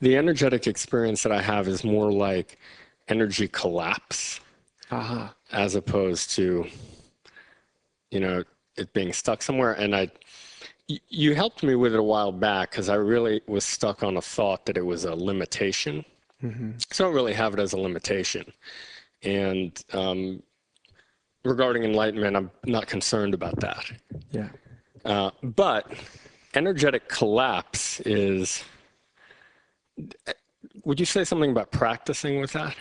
The energetic experience that I have is more like energy collapse, as opposed to, you know, it being stuck somewhere. And you helped me with it a while back because I really was stuck on a thought that it was a limitation. So I don't really have it as a limitation. And regarding enlightenment, I'm not concerned about that. Yeah. But energetic collapse is, would you say something about practicing with that?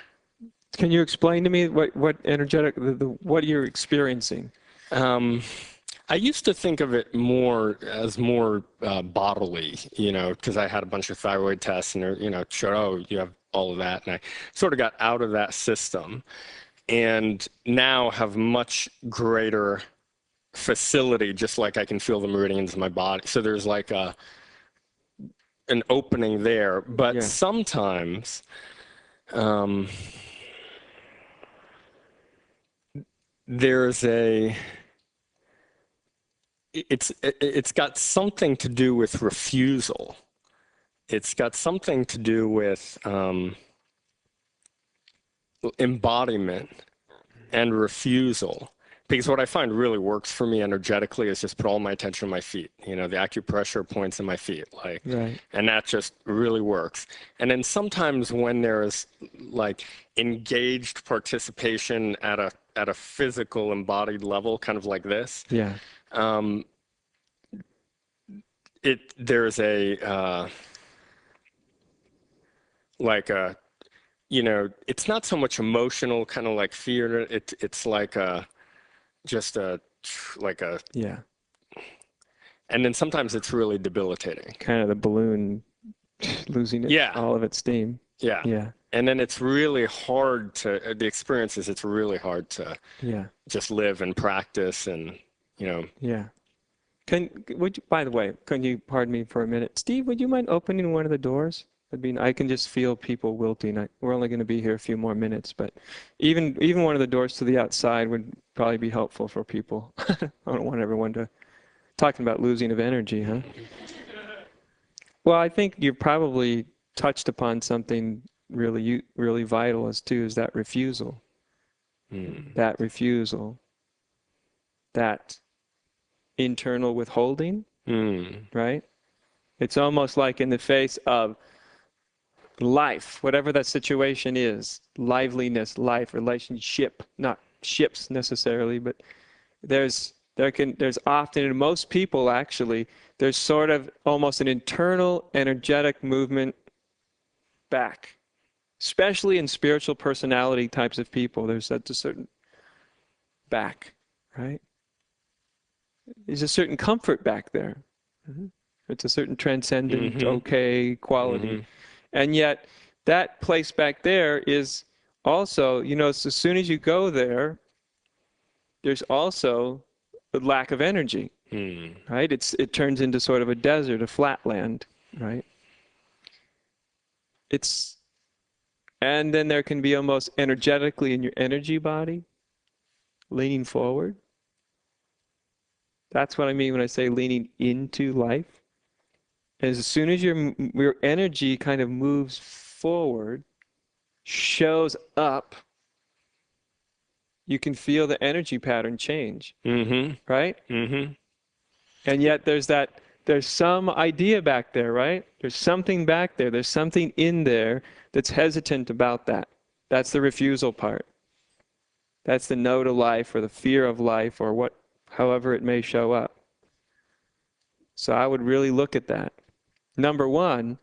Can you explain to me what energetic, what you're experiencing? I used to think of it more as more bodily, you know, because I had a bunch of thyroid tests and, you know, showed, oh, you have all of that. And I sort of got out of that system and now have much greater facility, just like I can feel the meridians in my body. So there's like an opening there. But sometimes there's it's got something to do with refusal. It's got something to do with embodiment and refusal. Because what I find really works for me energetically is just put all my attention on my feet. You know, the acupressure points in my feet, like, and that just really works. And then sometimes when there's like engaged participation at a physical embodied level, kind of like this, there's like a, you know, it's not so much emotional, kind of like fear. It's like just like a, and then sometimes it's really debilitating. Kind of the balloon losing all of its steam. Yeah. And then it's really hard to, the experience is it's really hard to just live and practice and, you know. Yeah. By the way, can you pardon me for a minute? Steve, would you mind opening one of the doors? I can just feel people wilting. We're only going to be here a few more minutes, but even one of the doors to the outside would probably be helpful for people. I don't want everyone to, talking about losing of energy, huh? Well, I think you probably touched upon something really vital is that refusal. That refusal. That internal withholding, right? It's almost like in the face of life, whatever that situation is, liveliness, life, relationship, not ships necessarily, but there's often, in most people actually, there's sort of almost an internal energetic movement back, especially in spiritual personality types of people. There's a certain back, right? There's a certain comfort back there. It's a certain transcendent, okay quality. And yet, that place back there is also, you know, as soon as you go there, there's also a lack of energy, right? It turns into sort of a desert, a flatland, right? And then there can be almost energetically in your energy body, leaning forward. That's what I mean when I say leaning into life. As soon as your energy kind of moves forward, shows up, you can feel the energy pattern change, right? And yet there's some idea back there, right? There's something back there. There's something in there that's hesitant about that. That's the refusal part. That's the no to life or the fear of life or however it may show up. So I would really look at that. Number one,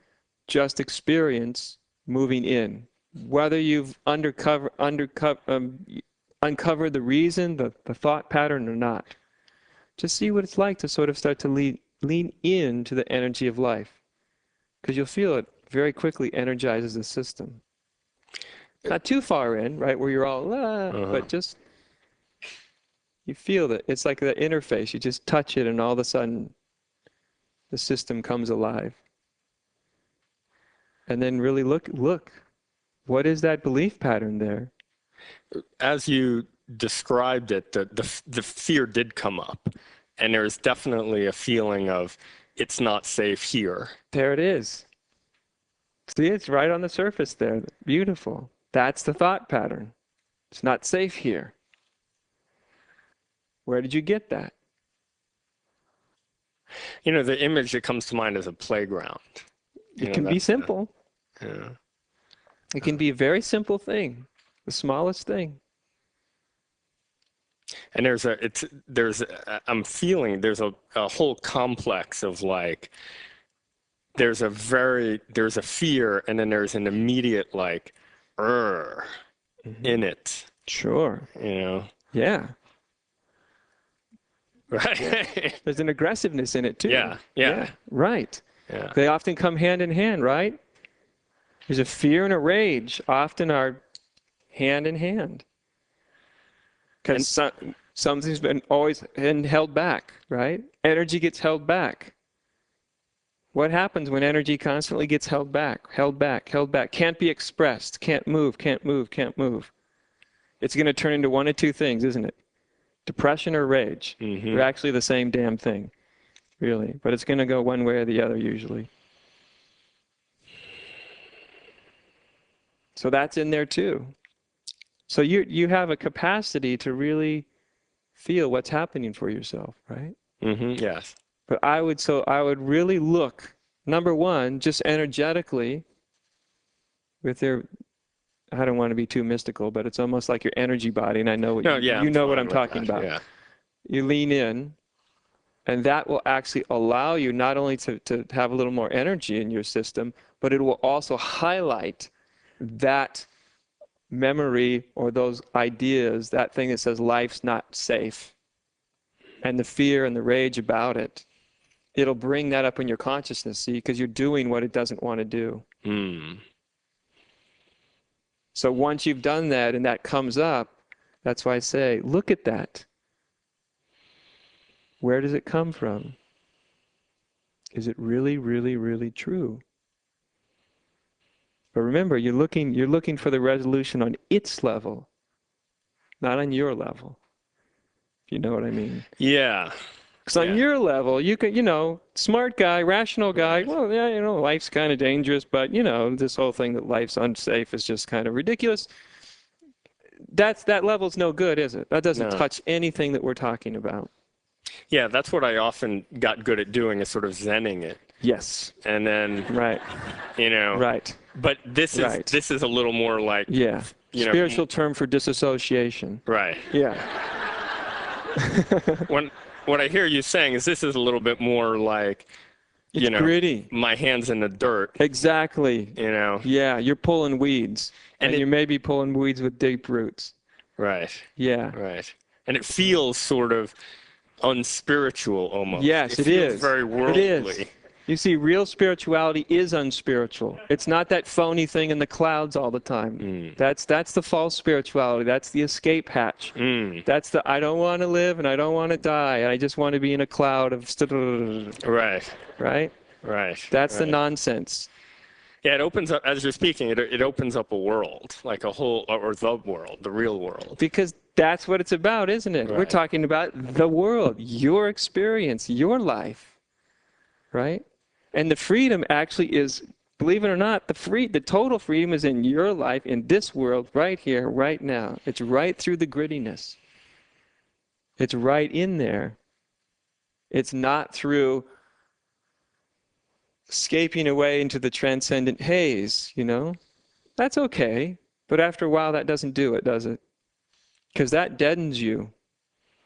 just experience moving in. Whether you've uncovered the reason, the thought pattern or not. Just see what it's like to sort of start to lean into the energy of life. Because you'll feel it very quickly energizes the system. Not too far in, right, where you're all, but just, you feel that. It's like the interface. You just touch it and all of a sudden, the system comes alive. And then really look, what is that belief pattern there? As you described it, the fear did come up. And there's definitely a feeling of, it's not safe here. There it is. See, it's right on the surface there. Beautiful. That's the thought pattern. It's not safe here. Where did you get that? You know, the image that comes to mind is a playground. It can be simple. Yeah. It can be a very simple thing, the smallest thing. And I'm feeling there's a whole complex of like, there's a fear, and then there's an immediate like, in it. Sure. You know? Yeah. Right. There's an aggressiveness in it too. Yeah. Right. Yeah. They often come hand in hand, right? There's a fear and a rage often are hand in hand. Because something's been always held back, right? Energy gets held back. What happens when energy constantly gets held back, held back, held back? Can't be expressed, can't move, can't move, can't move. It's going to turn into one of two things, isn't it? Depression or rage. Mm-hmm. They're actually the same damn thing, really. But it's going to go one way or the other usually. So that's in there too. So you have a capacity to really feel what's happening for yourself, right? Mm-hmm. Yes. But I would really look, number one, just energetically with your, I don't want to be too mystical, but it's almost like your energy body, and I know you know what I'm talking about. Yeah. You lean in, and that will actually allow you not only to have a little more energy in your system, but it will also highlight that memory or those ideas, that thing that says life's not safe, and the fear and the rage about it. It'll bring that up in your consciousness, see, because you're doing what it doesn't want to do. Mm. So once you've done that and that comes up, that's why I say, look at that. Where does it come from? Is it really, really, really true? But remember, you're looking for the resolution on its level, not on your level. If you know what I mean. Yeah. Because on your level, you can, smart guy, rational guy, well, yeah, life's kind of dangerous, but, this whole thing that life's unsafe is just kind of ridiculous. That level's no good, is it? That doesn't touch anything that we're talking about. Yeah, that's what I often got good at doing, is sort of zenning it. Yes. And then, right. Right. But this is a little more like, spiritual term for disassociation. Right. Yeah. What I hear you saying is this is a little bit more like, it's gritty. My hands in the dirt. Exactly. Yeah, you're pulling weeds. And you may be pulling weeds with deep roots. Right. Yeah. Right. And it feels sort of unspiritual almost. Yes, it is. Feels very worldly. It is. You see, real spirituality is unspiritual. It's not that phony thing in the clouds all the time. Mm. That's the false spirituality. That's the escape hatch. Mm. That's the I don't want to live and I don't want to die. I just want to be in a cloud of... Right. Right? Right. That's the nonsense. Yeah, it opens up, as you're speaking, it opens up a world, like a whole, or the world, the real world. Because that's what it's about, isn't it? Right. We're talking about the world, your experience, your life. Right? And the freedom actually is, believe it or not, the total freedom is in your life, in this world, right here, right now. It's right through the grittiness. It's right in there. It's not through escaping away into the transcendent haze, That's okay. But after a while, that doesn't do it, does it? Because that deadens you.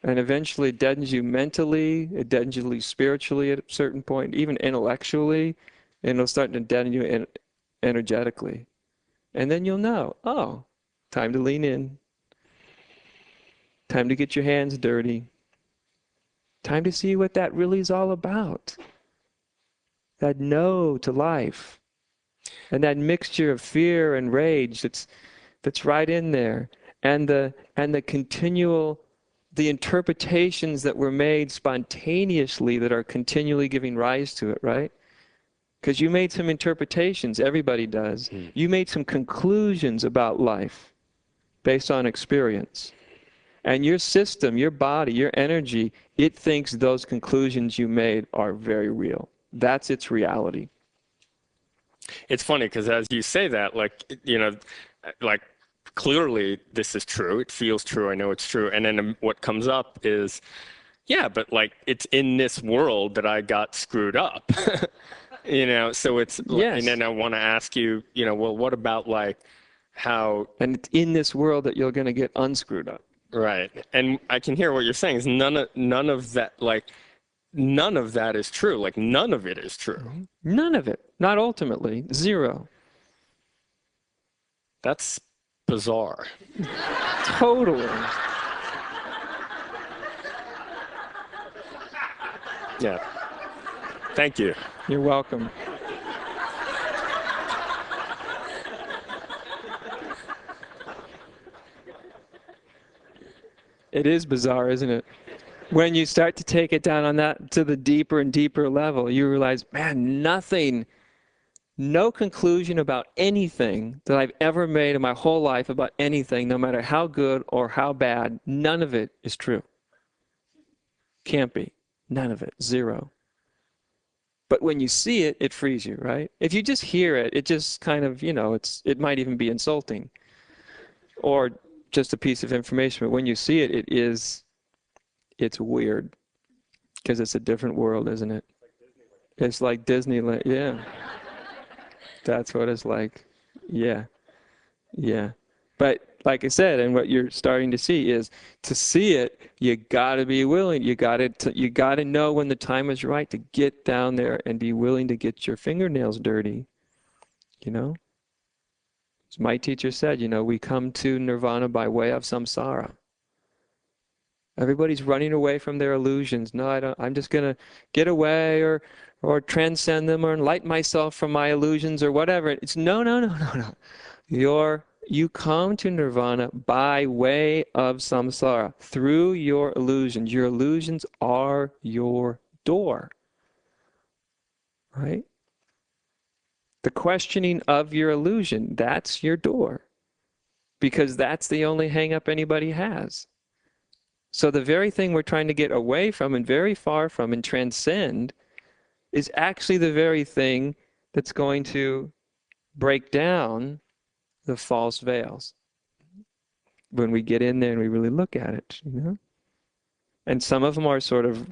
And eventually it deadens you mentally, it deadens you spiritually at a certain point, even intellectually, and it'll start to deaden you energetically. And then you'll know, time to lean in. Time to get your hands dirty. Time to see what that really is all about. That no to life. And that mixture of fear and rage that's right in there. And the continual... the interpretations that were made spontaneously that are continually giving rise to it, right? Because you made some interpretations, everybody does. You made some conclusions about life based on experience. And your system, your body, your energy, it thinks those conclusions you made are very real. That's its reality. It's funny because as you say that, like, like clearly this is true. It feels true. I know it's true. And then what comes up is, yeah, but like it's in this world that I got screwed up. So it's, and then I want to ask you, well, what about like how, and it's in this world that you're going to get unscrewed up. right. And I can hear what you're saying is none of that, like, none of that is true. Like, none of it is true. None of it. Not ultimately. Zero. That's bizarre. Totally. Yeah. Thank you. You're welcome. It is bizarre, isn't it? When you start to take it down on that to the deeper and deeper level, you realize, man, nothing, no conclusion about anything that I've ever made in my whole life about anything, no matter how good or how bad, none of it is true. Can't be. None of it. Zero. But when you see it, it frees you, right? If you just hear it, it just kind of, it might even be insulting or just a piece of information. But when you see it, it's weird because it's a different world, isn't it? It's like Disneyland. Yeah. That's what it's like. Yeah. Yeah. But like I said, and what you're starting to see is to see it, you got to be willing. You got to know when the time is right to get down there and be willing to get your fingernails dirty. As my teacher said, we come to nirvana by way of samsara. Everybody's running away from their illusions. No, I don't. I'm just going to get away or transcend them or enlighten myself from my illusions or whatever. It's no. You come to nirvana by way of samsara, through your illusions. Your illusions are your door, right? The questioning of your illusion, that's your door, because that's the only hang-up anybody has. So the very thing we're trying to get away from and very far from and transcend is actually the very thing that's going to break down the false veils when we get in there and we really look at it, And some of them are sort of,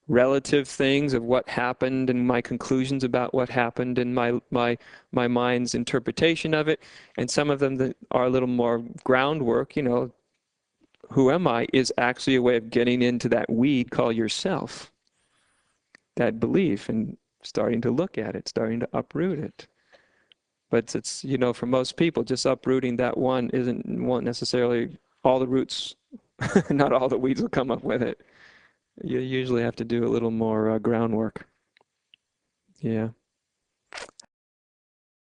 relative things of what happened and my conclusions about what happened and my mind's interpretation of it. And some of them that are a little more groundwork, who am I, is actually a way of getting into that weed called yourself, that belief, and starting to look at it, starting to uproot it. But it's, for most people, just uprooting that one won't necessarily, all the roots, not all the weeds will come up with it. You usually have to do a little more groundwork. Yeah.